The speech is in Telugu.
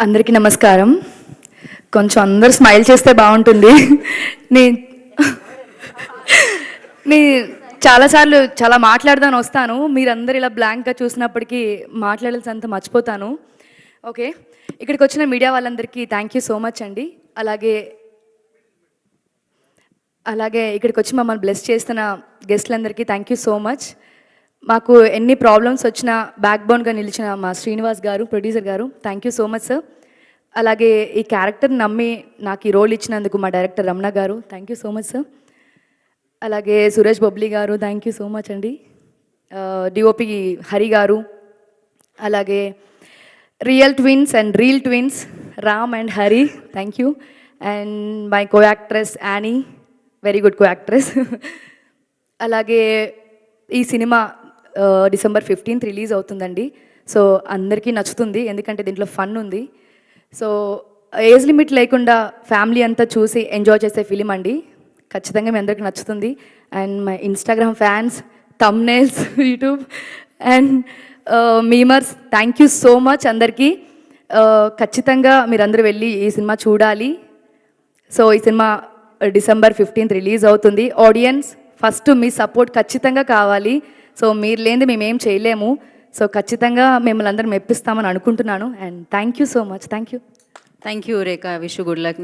అందరికీ నమస్కారం. కొంచెం అందరూ స్మైల్ చేస్తే బాగుంటుంది. నేను నీ చాలాసార్లు చాలా మాట్లాడదాని వస్తాను. మీరందరూ ఇలా బ్లాంక్గా చూసినప్పటికీ మాట్లాడాల్సినంత మర్చిపోతాను. ఓకే, ఇక్కడికి వచ్చిన మీడియా వాళ్ళందరికీ థ్యాంక్ యూ సో మచ్ అండి. అలాగే అలాగే ఇక్కడికి వచ్చి మమ్మల్ని బ్లెస్ చేస్తున్న గెస్ట్లందరికీ థ్యాంక్ యూ సో మచ్. మాకు ఎన్ని ప్రాబ్లమ్స్ వచ్చినా బ్యాక్ బోన్గా నిలిచిన మా శ్రీనివాస్ గారు, ప్రొడ్యూసర్ గారు, thank you so much sir. అలాగే ఈ క్యారెక్టర్ నమ్మి నాకు ఈ రోల్ ఇచ్చినందుకు మా director Ramana garu, thank you so much sir. అలాగే Suresh Bobbili garu, thank you so much అండి. డిఓపి హరి గారు, అలాగే real twins and reel twins Ram and Hari, thank you. And my co actress Annie, very good co actress. అలాగే ఈ సినిమా December 15th రిలీజ్ అవుతుందండి. సో అందరికీ నచ్చుతుంది, ఎందుకంటే దీంట్లో ఫన్ ఉంది. సో ఏజ్ లిమిట్ లేకుండా ఫ్యామిలీ అంతా చూసి ఎంజాయ్ చేసే ఫిలిం అండి. ఖచ్చితంగా మీ అందరికీ నచ్చుతుంది. And my Instagram fans, thumbnails, YouTube and memers, thank you so much అందరికీ. ఖచ్చితంగా మీరందరూ వెళ్ళి ఈ సినిమా చూడాలి. సో ఈ సినిమా December 15th రిలీజ్ అవుతుంది. ఆడియన్స్ ఫస్ట్ మీ సపోర్ట్ ఖచ్చితంగా కావాలి. సో మీరు లేనిది మేమేం చేయలేము. సో ఖచ్చితంగా మిమ్మల్ని అందరం మెప్పిస్తామని అనుకుంటున్నాను. And thank you so much. Thank you Rekha. Wish good luck.